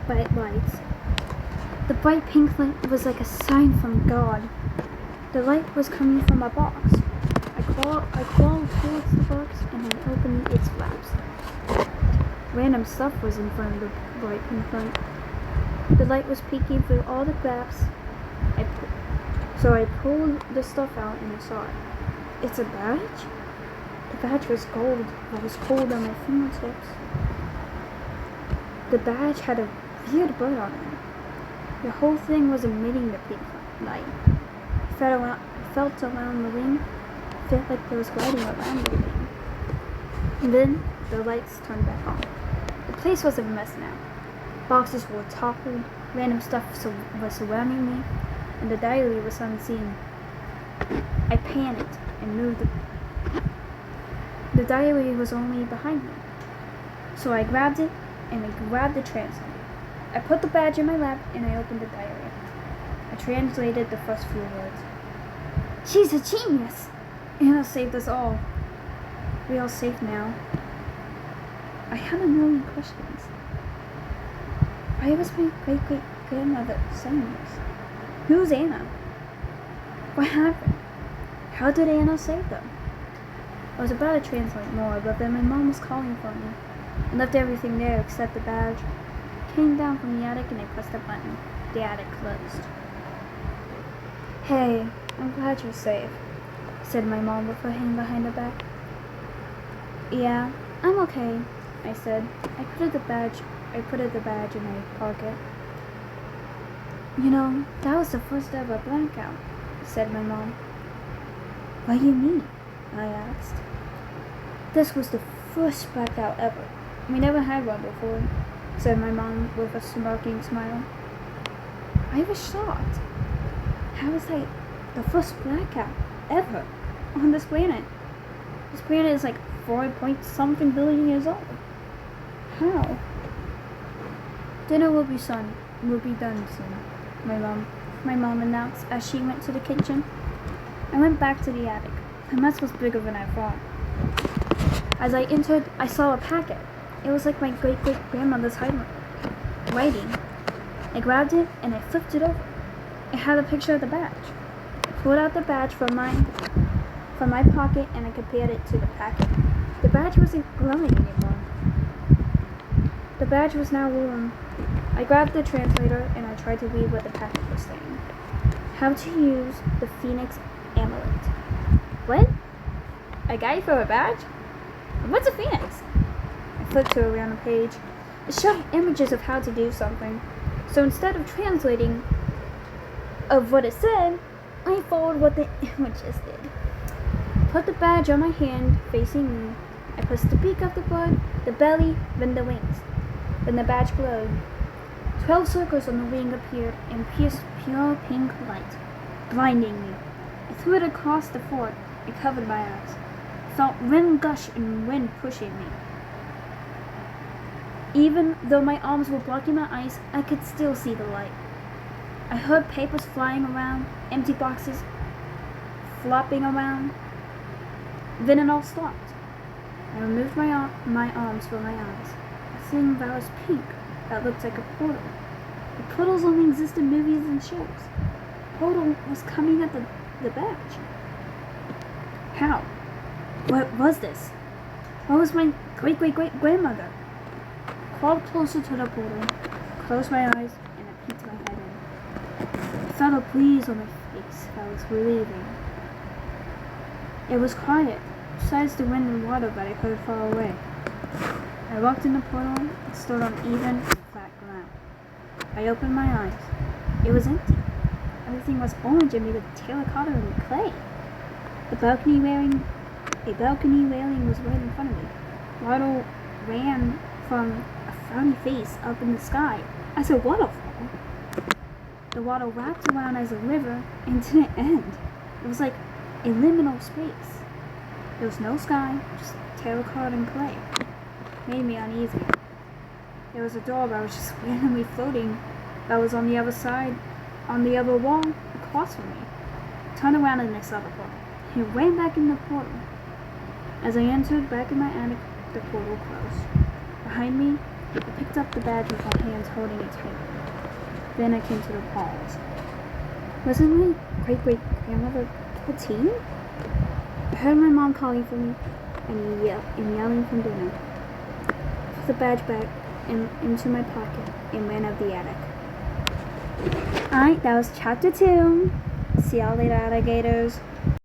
bright lights. The bright pink light was like a sign from God. The light was coming from a box. I crawled towards the box and I opened its flaps. Random stuff was in front of the bright pink light. The light was peeking through all the flaps. So I pulled the stuff out and I saw it. It's a badge? The badge was gold. It was cold on my fingertips. The badge had a weird bird on it. The whole thing was emitting the pink light. I felt around the ring. It felt like there was gliding around the ring. And then the lights turned back on. The place was a mess now. Boxes were toppled. Random stuff was surrounding me. And the diary was unseen. I panicked and moved. The diary was only behind me. So I grabbed it and I grabbed the translator. I put the badge in my lap and I opened the diary. I translated the first few words. She's a genius! Anna saved us all. We're all safe now. I had a million questions. Why was my great-great-grandmother saying this? Who's Anna? What happened? How did Anna save them? I was about to translate more, but then my mom was calling for me. I left everything there except the badge. I came down from the attic and I pressed a button. The attic closed. Hey, I'm glad you're safe, said my mom with her hand behind her back. Yeah, I'm okay, I said. I put the badge in my pocket. You know, that was the first ever blackout, said my mom. What do you mean? I asked. This was the first blackout ever. We never had one before, said my mom with a smirking smile. I was shocked. How was that the first blackout ever on this planet? This planet is like 4-point-something billion years old. How? Dinner will be done soon, my mom announced as she went to the kitchen. I went back to the attic. The mess was bigger than I thought. As I entered, I saw a packet. It was like my great-great-grandmother's writing. I grabbed it and I flipped it over. It had a picture of the badge. I pulled out the badge from my pocket and I compared it to the packet. The badge wasn't glowing anymore. The badge was now warm. I grabbed the translator and I tried to read what the packet was saying. How to use the Phoenix Amulet. What? A guide for a badge? What's a phoenix? I flipped to around the page. It showed images of how to do something. So instead of translating of what it said, I followed what the images did. Put the badge on my hand, facing me. I pressed the beak of the bird, the belly, then the wings. Then the badge glowed. 12 circles on the wing appeared and pierced pure pink light, blinding me. I threw it across the fort. It covered my eyes. I felt wind gush and wind pushing me. Even though my arms were blocking my eyes, I could still see the light. I heard papers flying around, empty boxes flopping around. Then it all stopped. I removed my arms from my eyes. A thing that was pink, that looked like a portal. The portals only exist in movies and shows. The portal was coming at the badge. How? What was this? What was my great-great-great-grandmother? I crawled closer to the portal, closed my eyes, and I peeked my head in. I felt a breeze on my face that was relieving. It was quiet, besides the wind and water that I heard far away. I walked in the portal and stood on even and flat ground. I opened my eyes. It was empty. Everything was orange and made of terracotta and clay. A balcony railing was right in front of me. Water ran from a frowny face up in the sky as a waterfall. The water wrapped around as a river and didn't end. It was like a liminal space. There was no sky, just terracotta and clay. It made me uneasy. There was a door that was just randomly floating that was on the other side, on the other wall, across from me. I turned around and I saw the portal. He ran back in the portal. As I entered back in my attic, the portal closed. Behind me, I picked up the badge with my hands holding it tight. Then I came to the pause. Wasn't my great-great-grandmother 14? I heard my mom calling for me and yelling from dinner. I put the badge back into my pocket and ran up the attic. Alright, that was chapter 2. See y'all later, alligators.